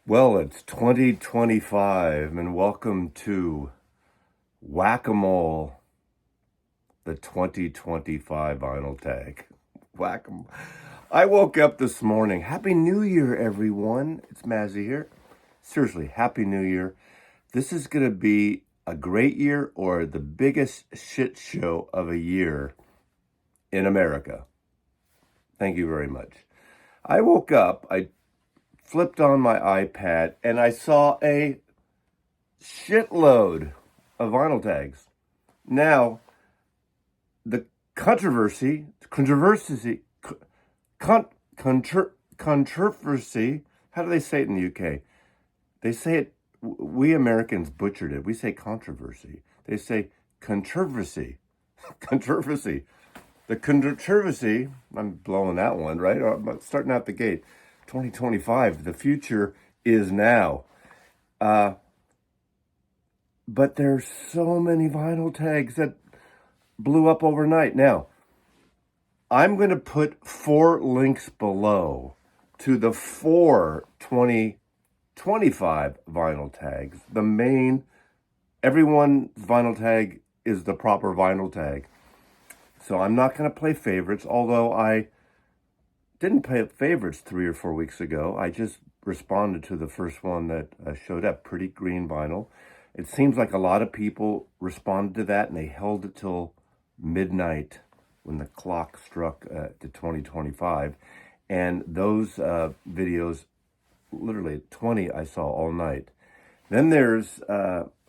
Well, it's 2025, and welcome to Whack-A-Mole, the 2025 vinyl tag. Whack-A-Mole. I woke up this morning. Happy New Year, everyone. It's Mazzy here. Seriously, Happy New Year. This is going to be a great year or the biggest shit show of a year in America. Thank you very much. I woke up, I flipped on my iPad, and I saw a shitload of vinyl tags. Now, the controversy, how do they say it in the UK? They say it, we Americans butchered it. We say controversy. They say controversy. Controversy. The controversy, I'm blowing that one, right? I'm starting out the gate. 2025, the future is now. But there's so many vinyl tags that blew up overnight. Now, I'm going to put 4 links below to the 4 2025 vinyl tags. The main, everyone's vinyl tag is the proper vinyl tag. So I'm not going to play favorites, although I didn't play favorites 3 or 4 weeks ago. I just responded to the first one that showed up, Pretty Green Vinyl. It seems like a lot of people responded to that, and they held it till midnight when the clock struck to 2025. And those videos, literally 20 I saw all night. Then there's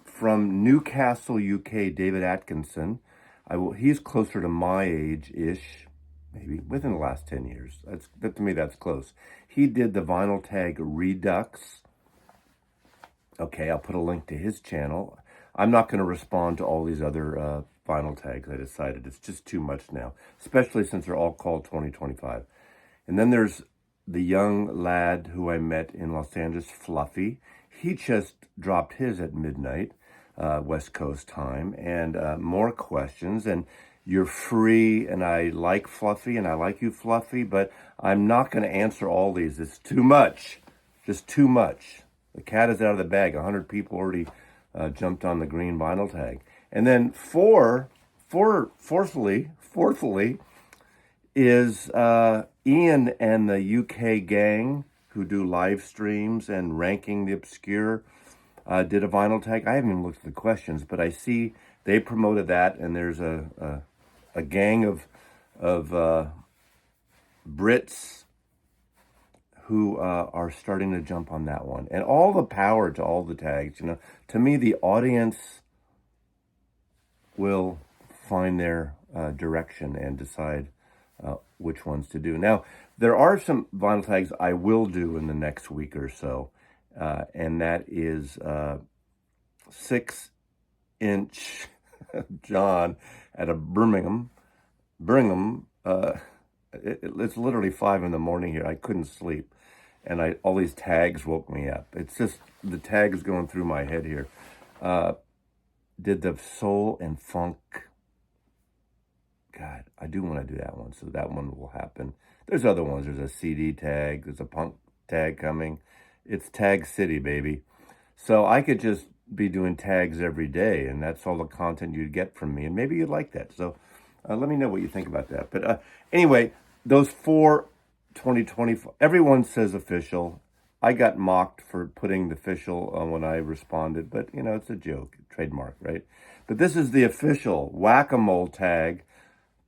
from Newcastle, UK, David Atkinson. He's closer to my age-ish, maybe within the last 10 years. To me, that's close. He did the vinyl tag Redux. Okay, I'll put a link to his channel. I'm not going to respond to all these other vinyl tags. I decided it's just too much now, especially since they're all called 2025. And then there's the young lad who I met in Los Angeles, Fluffy. He just dropped his at midnight, West Coast time, and more questions. And you're free, and I like Fluffy, and I like you, Fluffy, but I'm not going to answer all these. It's too much, just too much. The cat is out of the bag. 100 people already jumped on the green vinyl tag. And then fourthly, is Ian and the UK gang who do live streams and ranking the obscure did a vinyl tag. I haven't even looked at the questions, but I see they promoted that, and there's a gang of Brits who are starting to jump on that one. And all the power to all the tags. To me, the audience will find their direction and decide which ones to do. Now, there are some vinyl tags I will do in the next week or so, and that is 6-inch John at a Birmingham. It's literally 5 in the morning here. I couldn't sleep, and all these tags woke me up. It's just the tags going through my head here. Did the soul and funk. God, I do want to do that one, so that one will happen. There's other ones. There's a CD tag. There's a punk tag coming. It's Tag City, baby. So I could just be doing tags every day, and that's all the content you'd get from me, and maybe you'd like that. So let me know what you think about that. But anyway, those 4 2024, everyone says official. I got mocked for putting the official when I responded, but it's a joke, trademark, right? But this is the official Whack-A-Mole tag,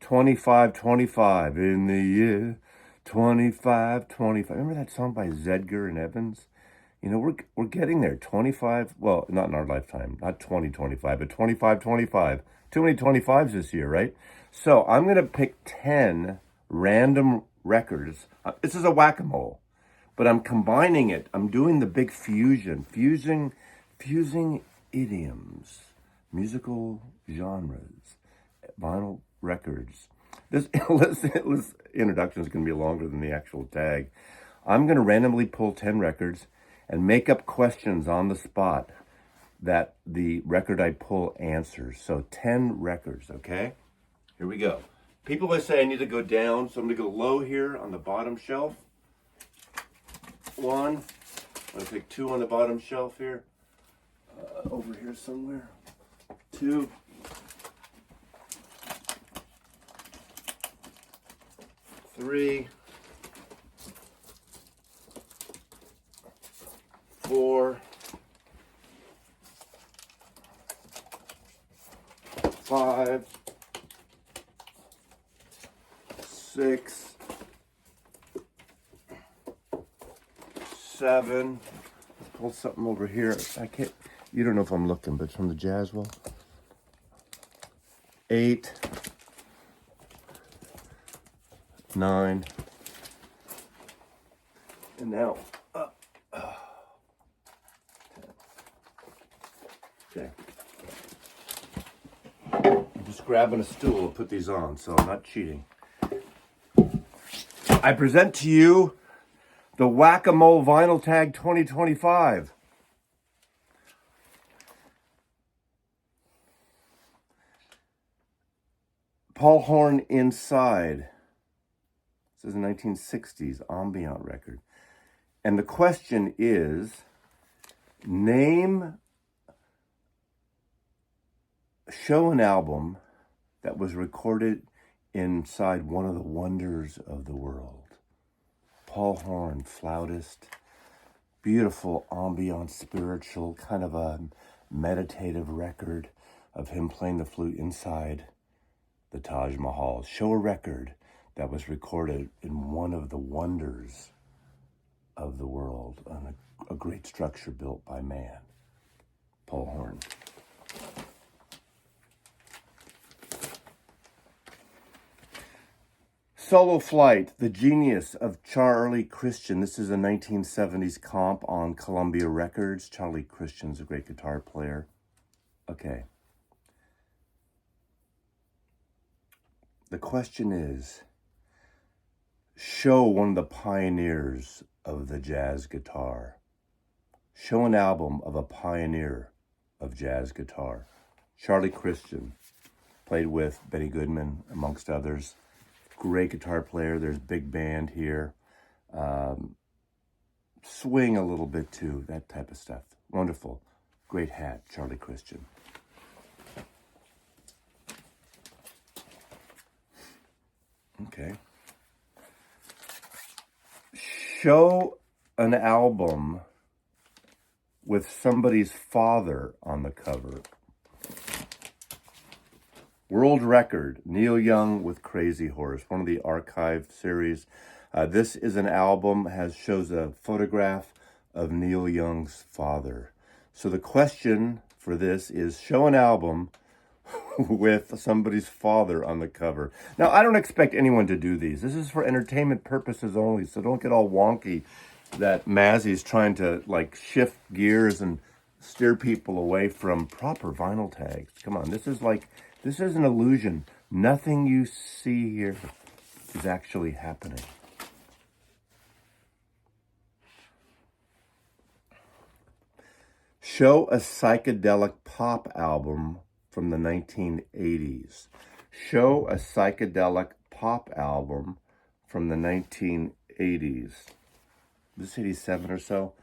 2525 in the year 2525. Remember that song by Zedgar and Evans? We're getting there. 25, well, not in our lifetime, not 2025, but 2525. Too many 25s this year, right? So I'm going to pick 10 random records. This is a whack-a-mole, but I'm combining it. I'm doing the big fusing idioms, musical genres, vinyl records. This introduction is going to be longer than the actual tag. I'm going to randomly pull 10 records and make up questions on the spot that the record I pull answers. So 10 records, okay? Here we go. People always say I need to go down, so I'm going to go low here on the bottom shelf. 1, I'll take 2 on the bottom shelf here. Over here somewhere. 2. 3. 4. 5. 6. 7. Pull something over here. I can't. You don't know if I'm looking, but from the Jazzwell. 8. 9. And now. 10. Okay. I'm just grabbing a stool to put these on, so I'm not cheating. I present to you the Whack-A-Mole Vinyl Tag 2025. Paul Horn Inside. This is a 1960s ambient record. And the question is, show an album that was recorded inside one of the wonders of the world. Paul Horn, flautist, beautiful ambient, spiritual, kind of a meditative record of him playing the flute inside the Taj Mahal. Show a record that was recorded in one of the wonders of the world, on a great structure built by man. Paul Horn. Solo Flight, The Genius of Charlie Christian. This is a 1970s comp on Columbia Records. Charlie Christian's a great guitar player. Okay. The question is, show one of the pioneers of the jazz guitar. Show an album of a pioneer of jazz guitar. Charlie Christian played with Benny Goodman, amongst others. Great guitar player. There's big band here. Swing a little bit too, that type of stuff. Wonderful. Great hat, Charlie Christian. Okay. Show an album with somebody's father on the cover. World record, Neil Young with Crazy Horse, one of the archived series. This is an album, shows a photograph of Neil Young's father. So the question for this is, show an album with somebody's father on the cover. Now, I don't expect anyone to do these. This is for entertainment purposes only, so don't get all wonky that Mazzy's trying to like shift gears and steer people away from proper vinyl tags. Come on, this is an illusion. Nothing you see here is actually happening. Show a psychedelic pop album from the 1980s. Show a psychedelic pop album from the 1980s. This 87 or so.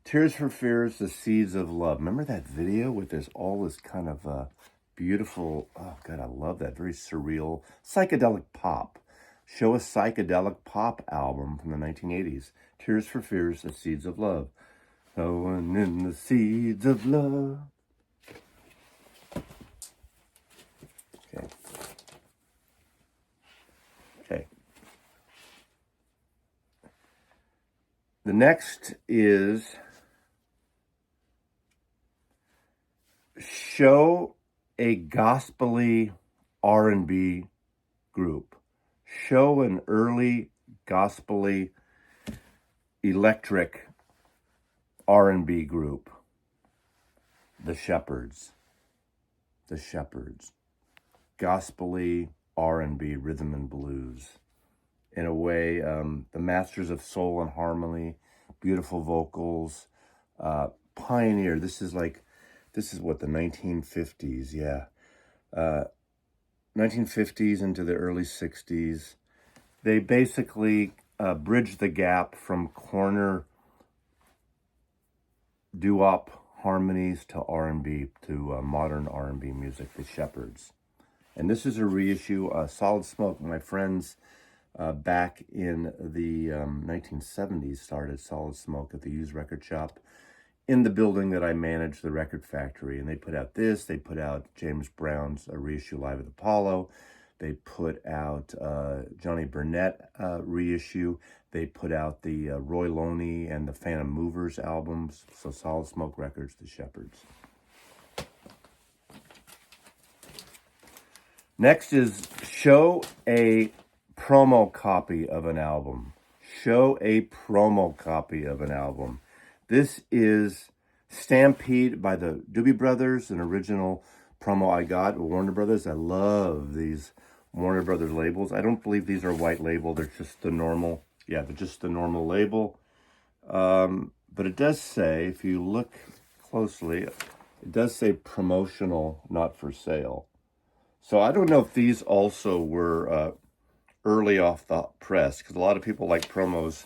Tears for Fears, The Seeds of Love. Remember that video with all this kind of beautiful, oh God, I love that, very surreal, psychedelic pop. Show a psychedelic pop album from the 1980s. Tears for Fears, The Seeds of Love. Sowing in the seeds of love. Okay. Okay. The next is show a gospel-y R&B group. Show an early gospel-y electric R&B group. The Shepherds. The Shepherds. Gospel-y R&B, rhythm and blues. In a way, the masters of soul and harmony, beautiful vocals, pioneer. This is what, the 1950s, yeah. 1950s into the early 60s. They basically bridged the gap from corner doo-wop harmonies to R&B, to modern R&B music, the Shepherds. And this is a reissue. Solid Smoke, my friends back in the 1970s started Solid Smoke at the used record shop in the building that I managed, the Record Factory. And they put out this. They put out James Brown's reissue Live at Apollo. They put out Johnny Burnett reissue. They put out the Roy Loney and the Phantom Movers albums. So Solid Smoke Records, the Shepherds. Next is show a promo copy of an album. Show a promo copy of an album. This is Stampede by the Doobie Brothers, an original promo I got with Warner Brothers. I love these Warner Brothers labels. I don't believe these are white label. They're just the normal. Yeah, they're just the normal label. But it does say, if you look closely, it does say promotional, not for sale. So I don't know if these also were early off the press, because a lot of people like promos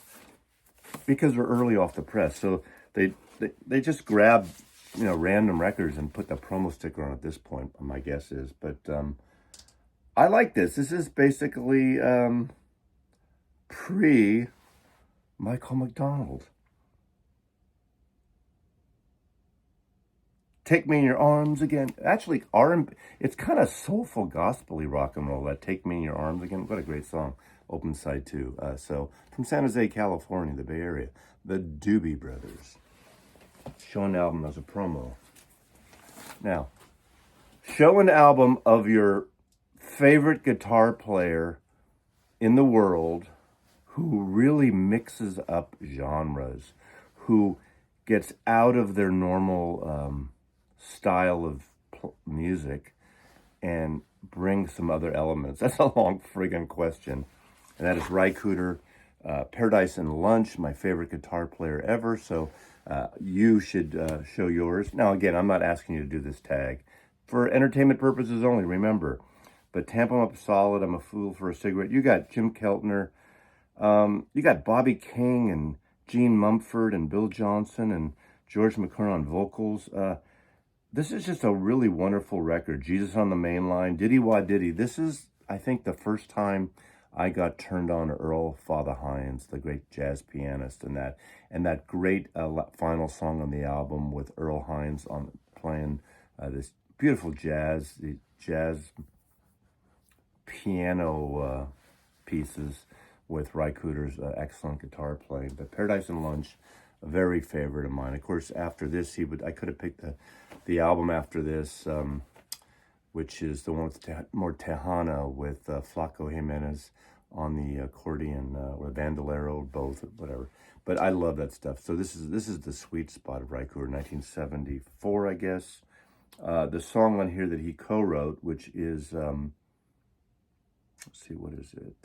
because they're early off the press. So they just grab, random records and put the promo sticker on at this point, my guess is. But I like this. This is basically pre-Michael McDonald. Take Me in Your Arms Again. Actually, it's kind of soulful, gospel-y rock and roll, that Take Me in Your Arms Again. What a great song. Open side 2. So, from San Jose, California, the Bay Area, the Doobie Brothers. Show an album as a promo. Now, show an album of your favorite guitar player in the world who really mixes up genres, who gets out of their normal style of music and bring some other elements. That's a long friggin' question. And that is Reich Cooter, Paradise and Lunch, my favorite guitar player ever. So you should show yours. Now, again, I'm not asking you to do this tag. For entertainment purposes only, remember. But Tampa 'em Up Solid, I'm a Fool for a Cigarette. You got Jim Keltner. You got Bobby King and Gene Mumford and Bill Johnson and George McCurry on vocals. This is just a really wonderful record. Jesus on the Main Line, Diddy Wah Diddy. This is, I think, the first time I got turned on to Earl Father Hines, the great jazz pianist, and that great final song on the album with Earl Hines playing this beautiful jazz piano pieces with Reich Cooter's excellent guitar playing. But Paradise and Lunch, a very favorite of mine. Of course, after this, I could have picked the album after this, which is the one with more Tejana with Flaco Jimenez on the accordion, or bandolero, both, whatever. But I love that stuff. So this is the sweet spot of Reich Cooter, 1974, I guess. The song on here that he co-wrote, which is, let's see, what is it?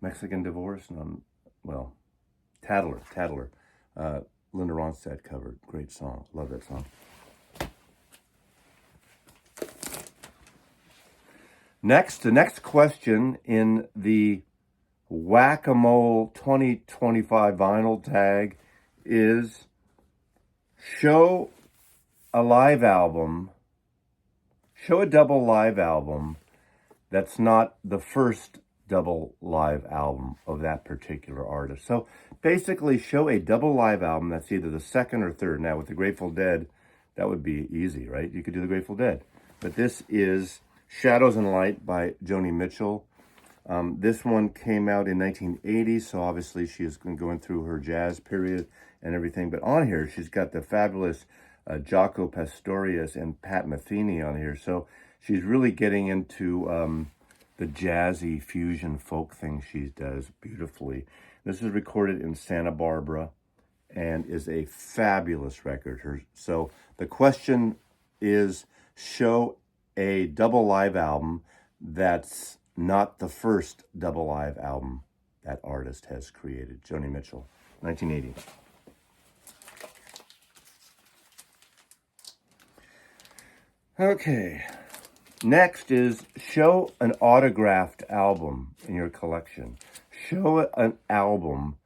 Mexican Divorce? Tattler. Linda Ronstadt covered. Great song. Love that song. The next question in the Whack-A-Mole 2025 vinyl tag is show a double live album that's not the first double live album of that particular artist. So basically show a double live album that's either the second or third. Now with the Grateful Dead, that would be easy, right? You could do the Grateful Dead. But this is Shadows and Light by Joni Mitchell. This one came out in 1980, so obviously she is going through her jazz period and everything. But on here, she's got the fabulous Jaco Pastorius and Pat Metheny on here. So she's really getting into the jazzy fusion folk thing she does beautifully. This is recorded in Santa Barbara and is a fabulous record. So the question is, show a double live album that's not the first double live album that artist has created. Joni Mitchell, 1980. Okay. Next is show an autographed album in your collection. Show an album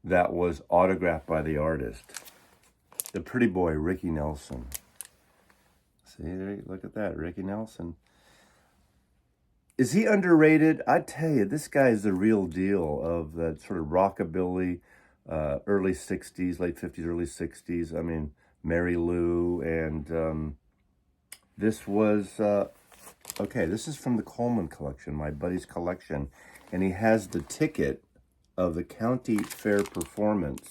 that was autographed by the artist. the pretty boy, Ricky Nelson. See, there, look at that, Ricky Nelson. Is he underrated? I tell you, this guy is the real deal of that sort of rockabilly, early 60s, late 50s, early 60s. I mean, Mary Lou, and this was, okay, this is from the Coleman collection, my buddy's collection, and he has the ticket of the county fair performance.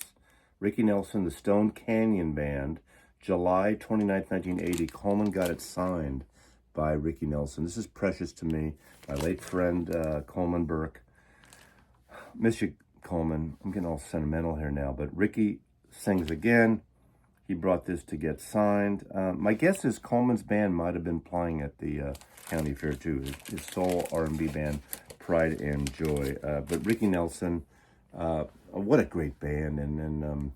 Ricky Nelson, the Stone Canyon Band, July 29th, 1980. Coleman got it signed by Ricky Nelson. This is precious to me. My late friend, Coleman Burke. Miss you, Coleman. I'm getting all sentimental here now, but Ricky sings again. He brought this to get signed. My guess is Coleman's band might have been playing at the county fair too. His soul R&B band, Pride and Joy. But Ricky Nelson, what a great band. And then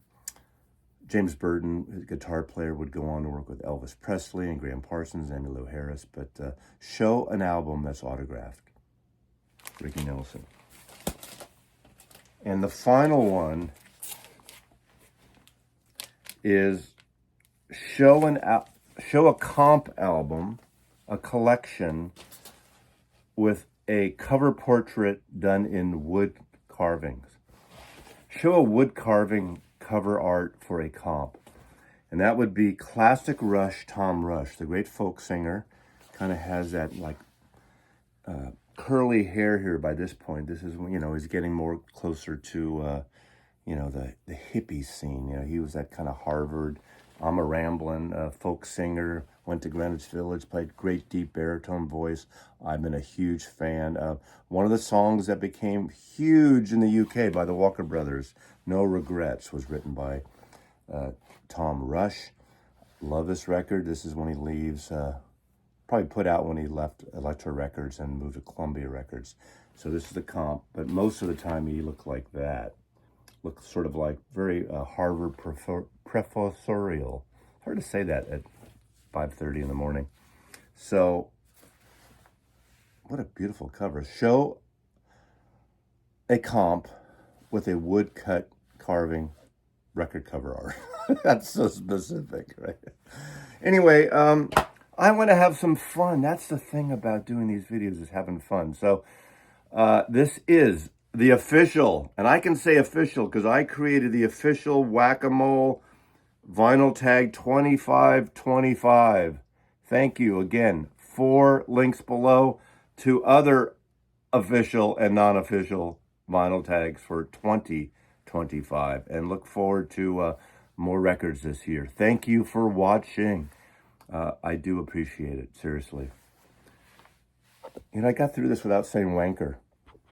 James Burton, his guitar player, would go on to work with Elvis Presley and Graham Parsons and Emmylou Harris. But show an album that's autographed. Ricky Nelson. And the final one is show a comp album, a collection with a cover portrait done in wood carvings. Show a wood carving cover art for a comp. And that would be classic Rush, Tom Rush, the great folk singer. Kind of has that like curly hair here by this point. This is, you know, he's getting more closer to, you know, the hippie scene. You know, he was that kind of Harvard, I'm a rambling folk singer, went to Greenwich Village, played great deep baritone voice. I've been a huge fan. One of the songs that became huge in the UK by the Walker Brothers, No Regrets, was written by Tom Rush. Love this record. This is when he leaves, probably put out when he left Elektra Records and moved to Columbia Records. So this is the comp, but most of the time he looked like that. Looked sort of like very Harvard professorial. Hard to say that at 5:30 in the morning. So, what a beautiful cover. Show a comp with a woodcut carving record cover art. That's so specific, right? Anyway, I want to have some fun. That's the thing about doing these videos, is having fun. So, this is the official, and I can say official because I created the official Whack-A-Mole vinyl tag 2525. Thank you again. 4 links below to other official and non-official vinyl tags for 2025, and look forward to more records this year. Thank you for watching. I do appreciate it, seriously. You know, I got through this without saying wanker.